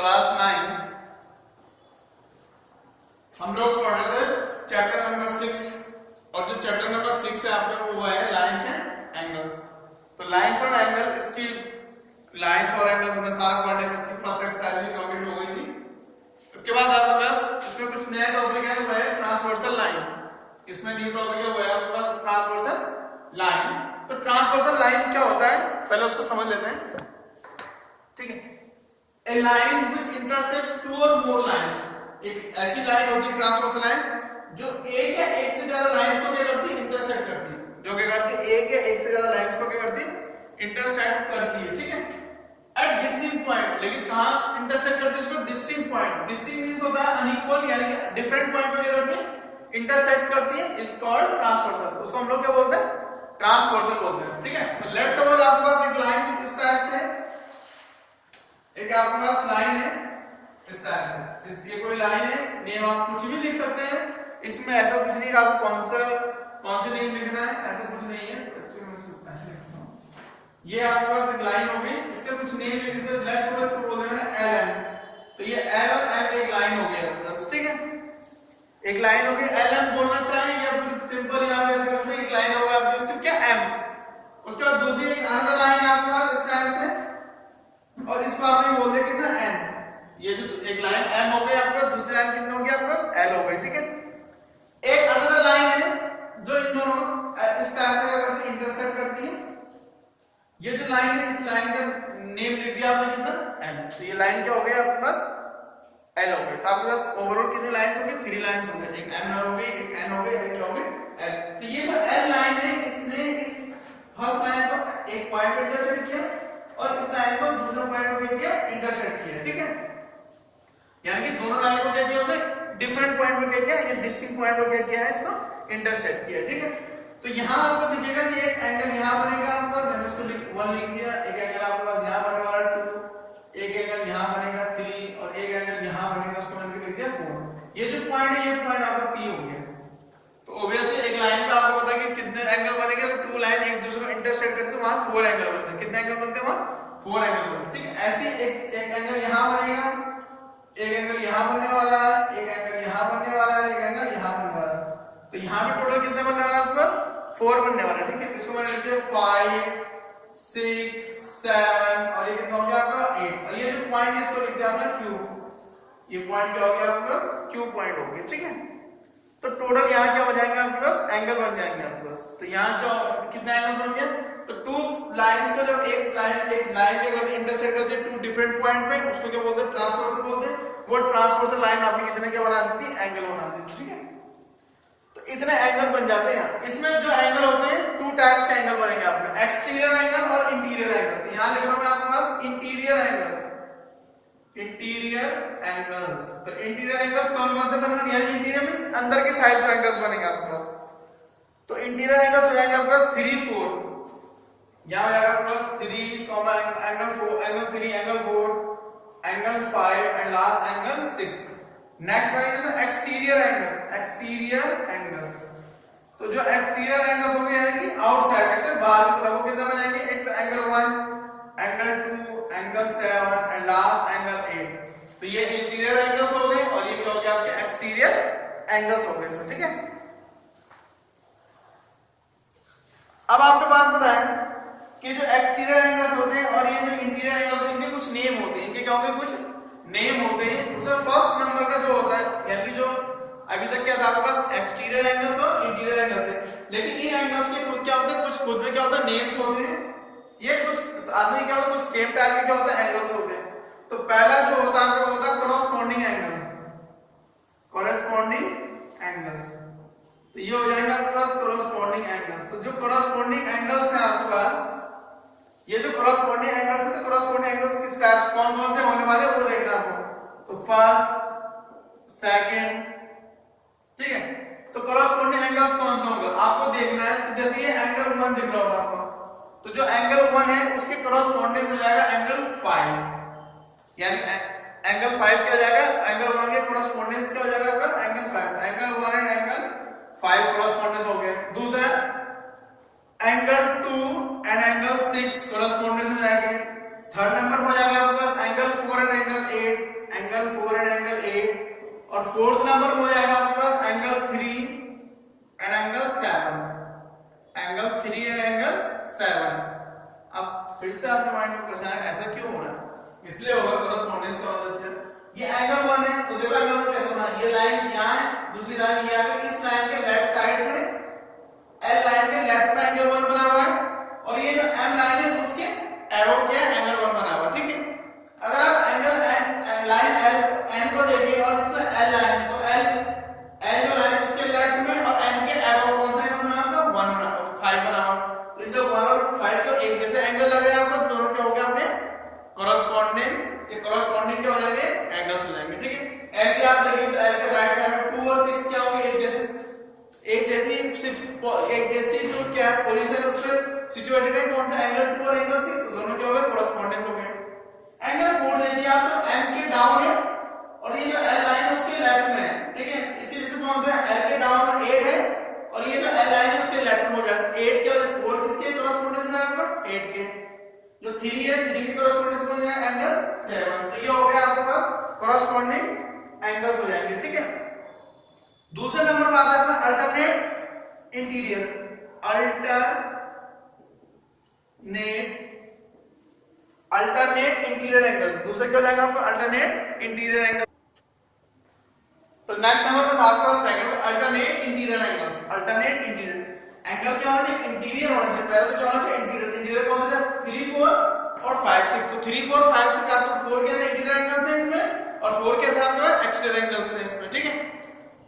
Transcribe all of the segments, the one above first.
Class 9 हम लोग पढ़ रहे थे चैप्टर नंबर 6 और जो चैप्टर नंबर 6 है आपका वो है लाइंस एंड एंगल्स। तो लाइंस और एंगल इसकी लाइंस और एंगल्स हमने सारा पढ़ लिया था, इसकी फर्स्ट एक्सरसाइज भी कंप्लीट हो गई थी। उसके बाद आपके पास इसमें कुछ नया टॉपिक है वो है ट्रांसवर्सल लाइन। इसमें न्यू टॉपिक है वो है आपके पास ट्रांसवर्सल लाइन। तो ट्रांसवर्सल लाइन क्या होता है पहले उसको समझ लेते हैं, ठीक है। A line which intersects two or more lines, एक ऐसी लाइन होती है ट्रांसवर्सल लाइन जो एक या एक से ज्यादा लाइंस को क्या करती है, इंटरसेक्ट करती है। जो क्या करती है, एक या एक से ज्यादा लाइंस को क्या करती है, इंटरसेक्ट करती है, ठीक है। एट डिस्टिंक्ट पॉइंट, लेकिन कहां इंटरसेक्ट करती है उसको, डिस्टिंक्ट पॉइंट। डिस्टिंक्ट मींस होता है अनइक्वल, यानी कि डिफरेंट पॉइंट पे क्या करती है, इंटरसेक्ट करती है, इज कॉल्ड ट्रांसवर्सल। उसको हम लोग क्या बोलते हैं, ट्रांसवर्सल बोलते हैं, ठीक है। तो लेट्स सपोज आपके पास एक लाइन इस टाइप से, एक आपके पास लाइन है इस टाइप से, ये कोई लाइन है, नेम आप कुछ भी लिख सकते हैं। इसमें ऐसा कुछ नहीं कि आपको कौन सा नेम लिखना है, ऐसा कुछ नहीं है। ऐसे लिखता हूं, ये आपके पास एक लाइन होगी, इसके कुछ नेम लिख देते हैं। लेट्स सपोज इसको बोल देना एल एम। तो ये एल और एम एक लाइन हो गया बस, ठीक है। एक लाइन हो गई, एल एम बोलना चाहिए या सिंपल यहां पे ऐसे करते हैं, एक लाइन होगा आपके सिर्फ क्या एम। उसके बाद दूसरी एक अनदर लाइन है आपके पास इस टाइप से, और इसको आपने बोल दिया कितना एन। ये जो एक लाइन एम हो गई आपके पास, दूसरी लाइन कितनी हो गई आपके पास, एल हो गई, ठीक है। एक अनदर लाइन है जो इन दोनों इस टाइप से क्या करती है, इंटरसेक्ट करती है। ये जो लाइन है, इस लाइन का नेम लिख दिया आपने कितना, एम। तो ये लाइन क्या हो गई आपके पास, एल हो गई। तो आपके पास ओवरऑल कितनी लाइंस हो गई, 3 लाइंस हो गई। एक एम हो गई, एक एन हो गई, एक क्या हो गई, एल। तो ये जो एल लाइन है, इसने इस फर्स्ट लाइन को एक पॉइंट पे इंटरसेक्ट किया और इस लाइन को दूसरे पॉइंट पे क्या किया, इंटरसेक्ट किया, ठीक है। यानी कि दोनों लाइन को क्या किया उसने, डिफरेंट पॉइंट पे क्या किया, ये डिस्टिंक्ट पॉइंट पे क्या किया है, इसको इंटरसेक्ट किया, ठीक है। तो यहां आपको दिखेगा कि एक एंगल यहां बनेगा आपका, मैंने उसको 1 लिख दिया। एक एंगल आपके पास यहां बनने वाला 2, एक एंगल यहां बनेगा 3 और एक एंगल यहां बनेगा, उसको मैंने लिख दिया 4। ये जो पॉइंट है, ये पॉइंट आपका P हो गया। तो ऑब्वियसली एक लाइन पे आपको पता है कि कितने एंगल बनेंगे, तो 2 लाइन एक दूसरे को इंटरसेक्ट करते हैं, वहां 4 एंगल बनते हैं। कितने एंगल बनते हैं वहां, 4 एंगल बनते हैं, ठीक है। ऐसे एक एंगल यहां बनेगा, एक एंगल यहां बनने वाला है, एक एंगल यहां बनने वाला है, एक एंगल यहां बनने वाला है। तो यहां पे टोटल कितने बनने वाला है आपके पास, 4 बनने वाला है, ठीक है। इसको मैंने लिख दिया 5 6 7 और ये कितना हो गया आपका 8। और ये जो पॉइंट है इसको लिख दिया आपने Q। ये पॉइंट क्या हो गया आपके पास, Q पॉइंट हो गया, ठीक है। तो टोटल यहां क्या हो जाएंगे आपके पास, एंगल बन जाएंगे आपके पास। तो यहां जो कितने एंगल्स बन गए, तो 2 लाइंस को जब एक लाइन क्या करते हैं, इंटरसेक्ट करते हैं 2 डिफरेंट पॉइंट पे, उसको क्या बोलते हैं, ट्रांसवर्सल बोलते हैं। वो ट्रांसवर्सल लाइन आपकी कितने क्या बना देती है, एंगल बना देती है, ठीक है। तो इतने एंगल बन जाते हैं। इसमें जो एंगल होते हैं 2 टाइप्स के एंगल बनेंगे आपके, एक्सटीरियर एंगल और इंटीरियर एंगल। तो यहां लिख रहा हूं मैं आपके पास इंटीरियर एंगल, इंटीरियर एंगल्स। तो इंटीरियर एंगल्स कौन कौन से बनेंगे, यानी इंटीरियर मींस अंदर के साइड जो एंगल्स बनेंगे आपके पास। तो इंटीरियर एंगल्स हो जाएंगे आपके पास 3 4, यहां हो जाएगा आपके पास 3, angle 4, angle 3, angle 4, angle 5 and last angle 6। Next बनेगा एक्सटीरियर एंगल, एक्सटीरियर एंगल्स। तो जो एक्सटीरियर एंगल्स होंगे यानी कि आउटसाइड, ऐसे बाहर की तरफ, वो कितने बन जाएंगे, एक तो angle 1, angle 2, angle 7 and last angle 8। तो ये इंटीरियर एंगल्स हो गए और ये क्या हो गया आपके एक्सटीरियर एंगल्स हो गए इसमें, ठीक है। अब आपके पास बताएं कि जो एक्सटीरियर एंगल्स होते हैं और ये जो इंटीरियर एंगल्स होते हैं, इनके कुछ नेम होते हैं। इनके क्या होंगे, कुछ नेम होते हैं। उसमें फर्स्ट नंबर का जो होता है, यानी जो अभी तक क्या था आपके पास, एक्सटीरियर एंगल्स और इंटीरियर एंगल्स है। लेकिन इन एंगल्स के खुद क्या होते हैं, कुछ खुद में क्या होता है, नेम्स होते हैं। ये कुछ आदमी क्या होता है, कुछ सेम टाइप के क्या होता है, एंगल्स होते हैं। तो पहला जो होता है आपका होता है कोरस्पॉन्डिंग एंगल, कोरस्पॉन्डिंग एंगल्स। तो ये हो जाएगा आपके पास कोरस्पॉन्डिंग एंगल। तो जो कोरस्पॉन्डिंग एंगल्स हैं आपके पास, ये जो कोरस्पॉन्डिंग एंगल्स है, तो कोरस्पॉन्डिंग एंगल्स किस टाइप्स कौन कौन से होने वाले हैं वो देखना आपको। तो फर्स्ट, सेकंड, ठीक है। तो कोरस्पॉन्डिंग एंगल्स कौन से होंगे आपको देखना है। तो जैसे ये एंगल 1 दिख रहा होगा आपको, तो जो एंगल 1 है उसके कोरस्पॉन्डिंग हो जाएगा एंगल 5, यानी एंगल 5 क्या हो जाएगा, एंगल 1 के कोरस्पॉन्डिंग क्या हो जाएगा आपका, angle 5। Angle 1 and angle 5 corresponding हो गए। दूसरा एंगल 2 एंड एंगल 6 कोरस्पॉन्डिंग हो जाएंगे। थर्ड नंबर हो जाएगा आपके पास एंगल 4 एंड एंगल 8। 7। अब फिर से आपके माइंड में क्वेश्चन है ऐसा क्यों हो रहा है? इसलिए होगा कोरेस्पोंडेंस का वजह से। ये एंगल 1 है तो देखो एंगल 1 कैसे होना है, ये लाइन यहां है, दूसरी लाइन ये आगे, इस लाइन के लेफ्ट साइड में L लाइन के लेफ्ट में एंगल 1 बना हुआ है और ये जो M लाइन है उसके एरो के एंगल 1 बना हुआ है, ठीक है। अगर आप एंगल लाइन L N को देखिए और इसमें L लाइन है तो L जो लाइन उसके लेफ्ट में और N के एरो कौन सा एंगल बना हुआ? 1 बना हुआ, 5 बना हुआ। तो इसलिए 1 और 5 को एक जैसे एंगल लग रहे हैं आपको, दोनों के हो गए आपने कोरेस्पोंडेंस, ये कोरेस्पोंडिंग क्या हो जाएंगे? एंगल्स हो जाएंगे, ठीक है। ऐसे आप देखिए तो L के राइट साइड में 2 और 6 क्या होंगे? एक जैसी जो क्या पोजीशन है उसमें सिचुएटेड है, कौन सा? एंगल 2 और एंगल 6, तो दोनों के हो गए कोरेस्पोंडेंस हो गए। एंगल 4 देखिए आप तो M के डाउन है और ये जो L लाइन है उसके लेफ्ट में है, ठीक है। इसके जैसे कौन सा है? L के डाउन में 8 है और ये जो L लाइन है उसके लेफ्ट में हो जाएगा 8 के, और 4 किसके कोरेस्पोंडेंस है आपका? 8 के। जो 3 है 3 के कोरेस्पोंडेंस कौन है? एंगल 7। तो ये हो गया आपके पास कोरेस्पोंडिंग एंगल्स हो जाएंगे, ठीक है। दूसरे नंबर पर आता है इसमें alternate interior, alternate interior angle. दूसरा क्या हो जाएगा आपको? Alternate interior angle. तो नेक्स्ट नंबर पर आपके पास second alternate interior angles. Alternate interior angle क्या होना चाहिए? इंटीरियर होना चाहिए। पहले तो क्या होना चाहिए? इंटीरियर। इंटीरियर कौन सा था? 3, 4 और 5, 6। तो 3, 4, 5, 6 आपको 4 के थे इंटीरियर एंगल थे इसमें और 4 के थे आपके एक्सटीरियर एंगल्स थे इसमें, ठीक है।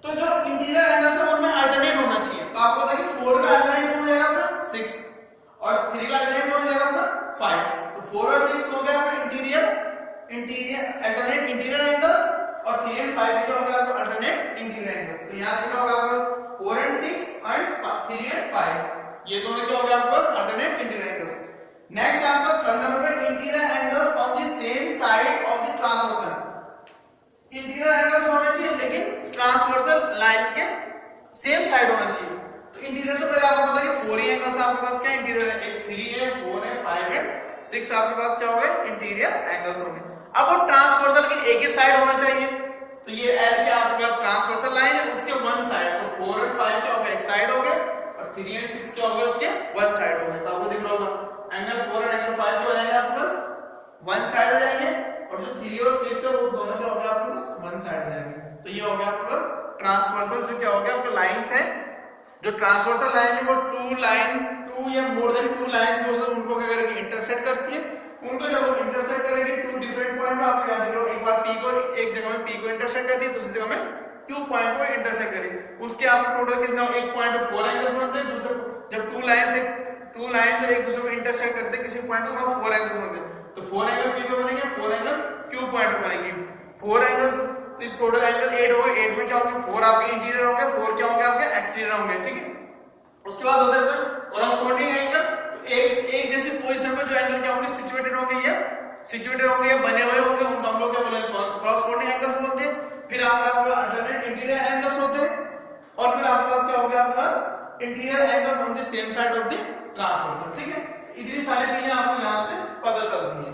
तो जो इंटीरियर एंगल्स है उनमें अल्टरनेट होना चाहिए। तो आपको पता है कि 4 का अल्टरनेट कौन हो जाएगा आपका? 6 और 3 का अल्टरनेट कौन हो जाएगा आपका? 5। तो 4 और 6 हो गया आपका इंटीरियर अल्टरनेट इंटीरियर एंगल्स और 3 और 5 क्या हो गया आपका? Alternate interior angles. तो यहां देखा होगा आपका 4 और 6 एंड 3 और 5 ये दोनों क्या हो गया आपके पास? Alternate interior angles. नेक्स्ट आपका थर्ड नंबर पे interior angles on the same side of the transversal. Interior angles होने चाहिए लेकिन ट्रांसवर्सल लाइन के सेम साइड होना चाहिए। तो इंटीरियर तो पहले आपको पता है कि 4 ही एंगल्स आपके पास क्या इंटीरियर है? एक 3 है, 4 है, 5 है, 6 आपके पास क्या हो गए? इंटीरियर एंगल्स हो गए। अब वो ट्रांसवर्सल के एक ही साइड होना चाहिए। तो ये L के आपका ट्रांसवर्सल लाइन है उसके वन साइड, तो 4 और 5 क्या हो गया? एक साइड हो गए और 3 और 6 क्या हो गया? उसके वन साइड हो गए। तो आपको दिख रहा होगा एंगल 4 और एंगल 5 क्या हो जाएंगे आपके पास? वन साइड हो जाएंगे और जो 3 और 6 है वो दोनों क्या हो गया आपके पास? वन साइड हो जाएंगे। तो ये हो गया आपके पास ट्रांसवर्सल जो क्या हो गया आपका लाइंस है। जो ट्रांसवर्सल लाइन है वो 2 या मोर देन 2 लाइंस जो सब उनको क्या करेगी? इंटरसेक्ट करती है। उनको जब इंटरसेक्ट करेगी 2 डिफरेंट पॉइंट पे आपको याद रखो, एक बार P को एक जगह में P को इंटरसेक्ट कर दिया, दूसरी जगह में Q पॉइंट को इंटरसेक्ट करेगी। उसके आपको टोटल कितना? एक पॉइंट पे 4 एंगल्स बनते हैं। दूसरे जब 2 लाइन से एक दूसरे को इंटरसेक्ट करते हैं किसी पॉइंट पे वहां 4 एंगल्स बनते हैं। तो 4 एंगल P पे बनेंगे, 4 एंगल Q पॉइंट पे बनेंगे। 4 एंगल्स, तो इस टोटल एंगल 8 हो गए। 8 में क्या होंगे? 4 आपके इंटीरियर होंगे, 4 क्या होंगे आपके? एक्सटीरियर होंगे, ठीक है। उसके बाद होता है इसमें कोरेस्पोंडिंग एंगल। तो एक जैसी पोजीशन पे जो एंगल क्या होंगे? सिचुएटेड होंगे या बने हुए होंगे, उनको हम लोग क्या बोलेंगे? कोरेस्पोंडिंग एंगल्स बोलते हैं। फिर आपके अल्टरनेट इंटीरियर एंगल्स होते हैं और फिर आपके पास क्या हो गया? आपके पास interior angles on the same side of the transversal, ठीक है। इतनी सारी चीजें आपको यहां से पता चलती हैं।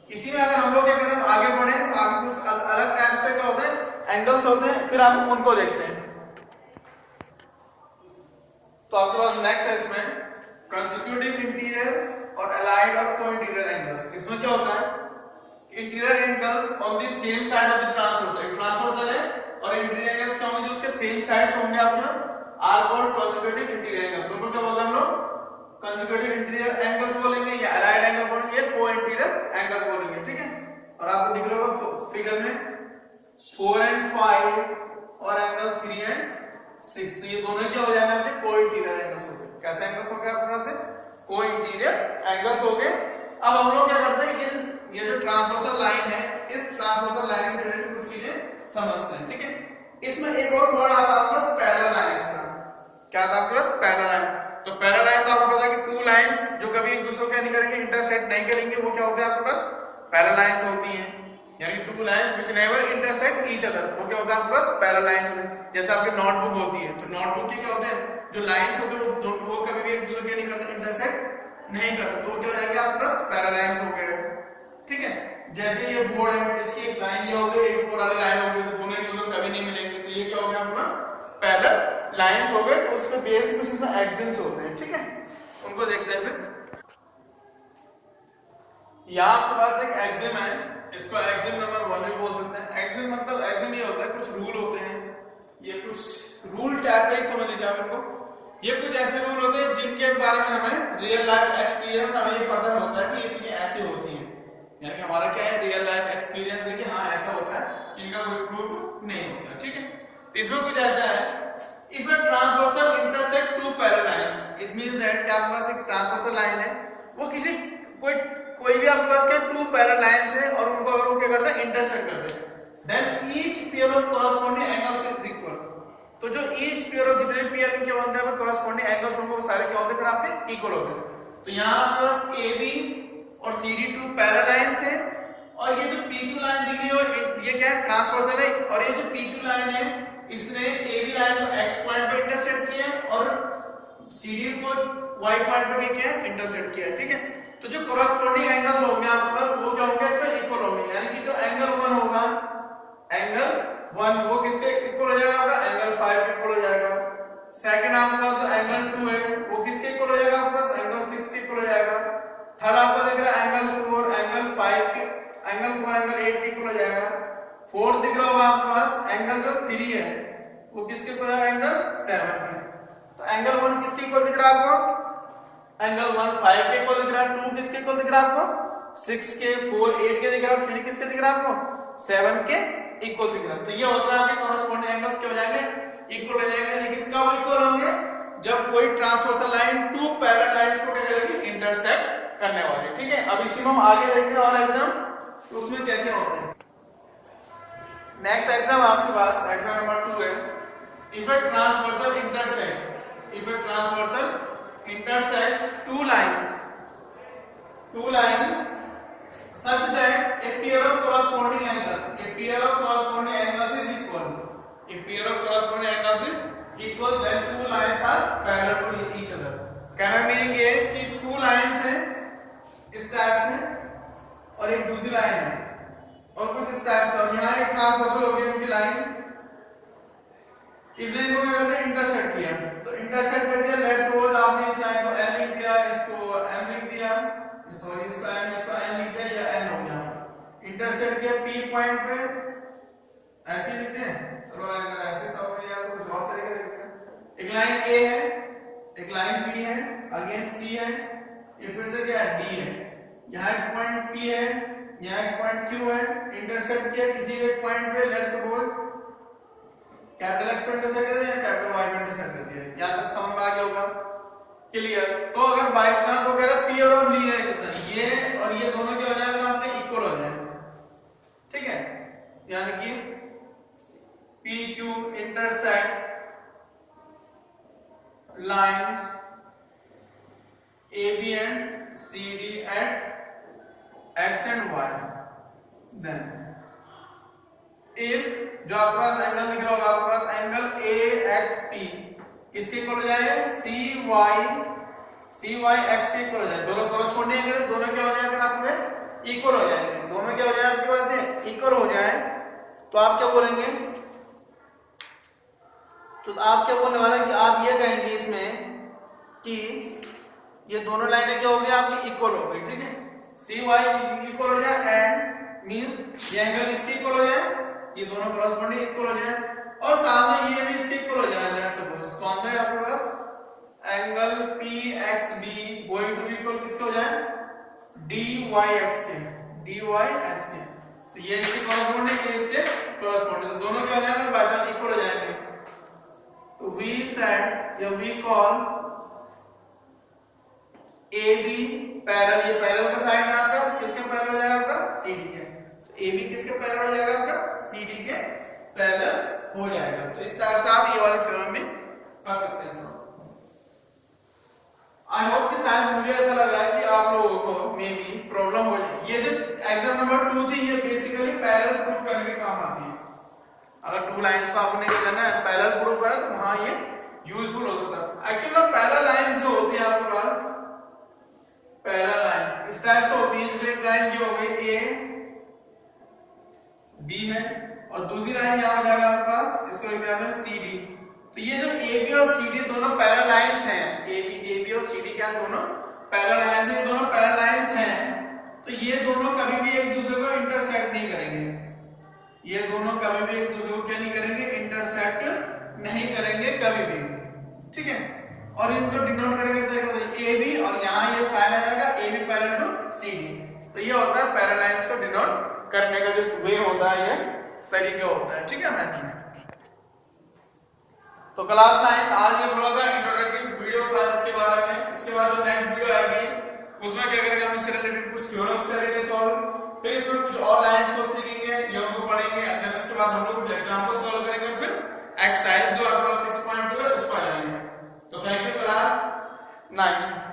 इसी में अगर हम लोग क्या करें? आगे बढ़े तो आगे कुछ अलग टाइप से क्या होते हैं? एंगल्स होते हैं, फिर आप उनको देखते हैं। तो आपके पास नेक्स्ट है इसमें कंसेक्यूटिव इंटीरियर और अलाइड और को इंटीरियर एंगल्स। इसमें क्या होता है? Interior angles on the same side of the transversal. Transversal है और इंटीरियर एंगल्स क्या होंगे? जो उसके सेम साइड्स होंगे आपके are called consecutive interior angle. दोनों क्या बोलते हैं हम लोग? कंसेक्यूटिव इंटीरियर एंगल्स बोलेंगे या अलाइड एंगल बोलेंगे या को इंटीरियर एंगल्स बोलेंगे, ठीक है। और आपको दिख रहा होगा फिगर में 4 and 5 और एंगल 3 and 6, तो ये दोनों क्या हो जाएंगे आपके? को इंटीरियर एंगल्स हो गए। कैसे एंगल्स हो गए आपके पास? को इंटीरियर एंगल्स हो गए। अब हम लोग क्या करते हैं? ये जो ट्रांसवर्सल लाइन है, इस ट्रांसवर्सल लाइन से रिलेटेड कुछ चीजें समझते हैं, ठीक है। इसमें एक और वर्ड आता है आपके पास पैरेलल लाइंस का। क्या था आपके पास? Parallel line. तो पैरेलल लाइन तो आपको पता है कि 2 लाइंस जो कभी एक दूसरे को क्या नहीं करेंगे? इंटरसेक्ट नहीं करेंगे, वो क्या होते हैं आपके पास? पैरेलल लाइंस होती हैं। यानी 2 lines which never intersect each other, वो क्या होता है आपके पास? पैरेलल लाइंस होते हैं। जैसे आपकी नोटबुक होती है, तो नोटबुक के क्या होते हैं? जो लाइंस होते हैं वो कभी भी एक दूसरे के नहीं करते? इंटरसेक्ट नहीं करते। तो क्या हो जाएगा आपके पास? पैरेलल लाइंस हो गए, ठीक है। जैसे ये बोर्ड है, इसकी एक लाइन ये हो गई, एक और वाली लाइन हो गई, तो दोनों एक दूसरे कभी नहीं मिलेंगे। तो ये क्या हो गया आपके पास? पैरेलल लाइंस हो गए। तो उसमें बेस कुछ इसमें एक्सिस होते हैं, ठीक है। उनको देखते हैं फिर। यहाँ आपके पास एक एक्सिम है, इसको एक्सिम नंबर 1 भी बोल सकते हैं। एक्सिम मतलब एक्सिम ये होता है कुछ रूल होते हैं, ये कुछ रूल टाइप का ही समझ लीजिए आप इनको। ये कुछ ऐसे रूल होते हैं जिनके बारे में हमें रियल लाइफ एक्सपीरियंस हमें ये पता होता है कि ये चीजें ऐसी होती हैं, यानी कि हमारा क्या है रियल लाइफ एक्सपीरियंस है कि हाँ ऐसा होता है, इनका कोई प्रूफ नहीं होता। ठीक है, इसमें कुछ ऐसा है, if a transversal intersect two parallel lines, it means that कि आपके पास एक ट्रांसवर्सल लाइन है, वो किसी कोई भी आपके पास क्या टू पैरेलल लाइंस है और उनको अगर वो क्या करता है इंटरसेक्ट करते हैं, then each pair of corresponding angles is equal. तो जो ईच पेयर ऑफ जितने पेयर के क्या बनते हैं कॉरस्पॉन्डिंग एंगल्स होंगे वो सारे क्या होते हैं फिर आपके इक्वल होते हैं। तो यहाँ प्लस AB और CD टू पैरेलल लाइंस है, और ये जो PQ लाइन दिख रही है ये क्या है ट्रांसवर्सल है, और ये जो PQ लाइन है इसने AB लाइन को X पॉइंट पे इंटरसेक्ट किया और CD को Y पॉइंट पे क्या है इंटरसेक्ट किया। ठीक है, तो जो कॉरस्पॉन्डिंग एंगल्स होंगे आपके पास वो क्या होंगे इसमें इक्वल होंगे, यानी कि जो एंगल 1 होगा एंगल 1 वो किसके इक्वल हो जाएगा आपका एंगल 5 के इक्वल हो जाएगा। सेकंड आपके पास जो एंगल 2 है वो किसके इक्वल हो जाएगा आपके पास एंगल 6 के इक्वल हो जाएगा। थर्ड आपको दिख रहा है एंगल 4 एंगल 5 के एंगल 8 के इक्वल हो जाएगा। फोर्थ दिख रहा होगा आपके पास एंगल जो 3 है वो किसके इक्वल हो जाएगा एंगल 7 के। तो एंगल 1 किसके इक्वल दिख रहा है आपको एंगल 1 5 के इक्वल दिख रहा है, 2 किसके इक्वल दिख रहा है आपको 6 के, 4 8 के दिख रहा है, 3 किसके दिख रहा है आपको 7 के इक्वल दिख रहा है। तो ये होता है आपके कॉरस्पॉन्डिंग एंगल्स क्या हो जाएंगे इक्वल हो जाएंगे, लेकिन कब इक्वल होंगे जब कोई transversal line to parallel lines को क्या करेगी इंटरसेक्ट करने वाली। ठीक है, अब इसी में हम आगे देखते हैं और एग्जाम तो उसमें क्या क्या होता है। नेक्स्ट एग्जाम आपके पास एग्जाम नंबर 2 है, if a transversal intersects two lines such that a pair of corresponding angles is equal, then two lines are parallel to each other। कहना मीनिंग ये कि टू लाइंस हैं इस टाइप से और एक दूसरी लाइन है और कुछ इस टाइप से, और यहाँ एक ट्रांसवर्सल हो गई उनकी लाइन, इस लाइन को क्या करते हैं इंटरसेक्ट किया, तो इंटरसेक्ट कर दिया। लेट्स सपोज आपने इस लाइन को L लिख दिया, इसको M लिख दिया, सॉरी इसको N लिख दिया या N हो गया, इंटरसेक्ट किया P पॉइंट पे, ऐसे लिखते हैं। चलो अगर ऐसे सब हो जाए तो कुछ और तरीके से लिखते हैं। एक लाइन A है, एक लाइन B है, अगेन C है, ये फिर से क्या है D है, यहाँ एक पॉइंट P है, यहाँ एक पॉइंट Q है, इंटरसेक्ट किया किसी एक पॉइंट पे, लेट्स सपोज कैपिटल X पे इंटरसेक्ट कर दिया या कैपिटल Y पे इंटरसेक्ट कर दिया। यहां तक समझ में आ गया होगा, क्लियर। तो अगर बाय चांस हो गया पेयर ऑफ लीनियर इक्वेशन, ये और ये दोनों क्या हो जाएगा आपके इक्वल हो जाएंगे। ठीक है, यानी कि PQ intersect lines AB and CD एट X and Y, then if जो आपके पास एंगल दिख रहा होगा आपके पास एंगल AXP किसके इक्वल हो जाएगा CY X के इक्वल हो जाएगा, दोनों कॉरस्पॉन्डिंग एंगल दोनों क्या हो जाएगा आपके इक्वल हो जाएंगे, दोनों क्या हो जाए आपके पास इक्वल हो जाए तो आप क्या बोलेंगे, तो आप क्या बोलने वाले कि आप ये कहेंगे इसमें कि ये दोनों लाइनें क्या हो गई आपकी इक्वल हो गई। ठीक है, CY इक्वल हो जाए एंड मींस ये एंगल इसके इक्वल हो जाए, ये दोनों कॉरस्पॉन्डिंग इक्वल हो जाए, और साथ में ये भी इसके इक्वल हो जाए। लेट्स सपोज कौन सा है आपके पास angle PXB going to equal किसके हो जाए DYX के, तो ये इसके कॉरस्पॉन्डिंग ये इसके कॉरस्पॉन्डिंग, तो दोनों क्या हो जाएंगे बाय चांस इक्वल हो जाएंगे। तो वी सेड या वी कॉल AB पैरेलल, ये पैरेलल का साइड है आपका, किसके पैरेलल हो जाएगा आपका CD के, तो AB किसके पैरेलल हो जाएगा आपका CD के पैरेलल हो जाएगा। तो इस टाइप से आप ये वाले थ्योरम में कर सकते हैं। आई होप कि शायद मुझे ऐसा लग रहा है कि आप लोगों को मे बी प्रॉब्लम हो जाए। ये जो एग्जाम नंबर 2 थी ये बेसिकली पैरेलल प्रूफ करने के काम आती है। अगर टू लाइंस को आपने क्या करना है पैरेलल प्रूफ करा तो वहां ये यूजफुल हो सकता है। एक्चुअली ना पैरेलल लाइंस जो होती है आपके पास पैरेलल लाइन इस टाइप से होती है, जैसे एक लाइन जो हो गई A B है और दूसरी लाइन यहां आ जाएगा आपके पास, इसको लिखते हैं CD। तो ये जो AB और CD दोनों पैरेलल लाइंस हैं, AB और CD क्या दोनों पैरेलल लाइंस हैं, दोनों पैरेलल लाइंस हैं, तो ये दोनों कभी भी एक दूसरे को इंटरसेक्ट नहीं करेंगे, ये दोनों कभी भी एक दूसरे को क्या नहीं करेंगे, इंटरसेक्ट नहीं करेंगे कभी भी, ठीक है। और इनको डिनोट करेंगे तो ए बी, और यहाँ ये साइन आ जाएगा A B parallel to C D. तो ये होता है पैरेलल लाइंस को डिनोट करने का जो वे होता है, ये तरीके होता है, ठीक है मैथ्स में। तो क्लास 9 आज ये थोड़ा सा इंट्रोडक्टिव वीडियो था इसके बारे में। इसके बाद जो नेक्स्ट वीडियो आएगी उसमें क्या करेंगे, हम इससे रिलेटेड कुछ थ्योरम्स करेंगे सॉल्व, फिर इसमें कुछ और लाइंस को सीखेंगे, ये उनको पढ़ेंगे, एंड देन उसके बाद हम लोग कुछ एग्जांपल सॉल्व करेंगे और फिर एक्सरसाइज जो आपका 6.2 है उस पर आ जाएंगे। तो थैंक यू क्लास 9।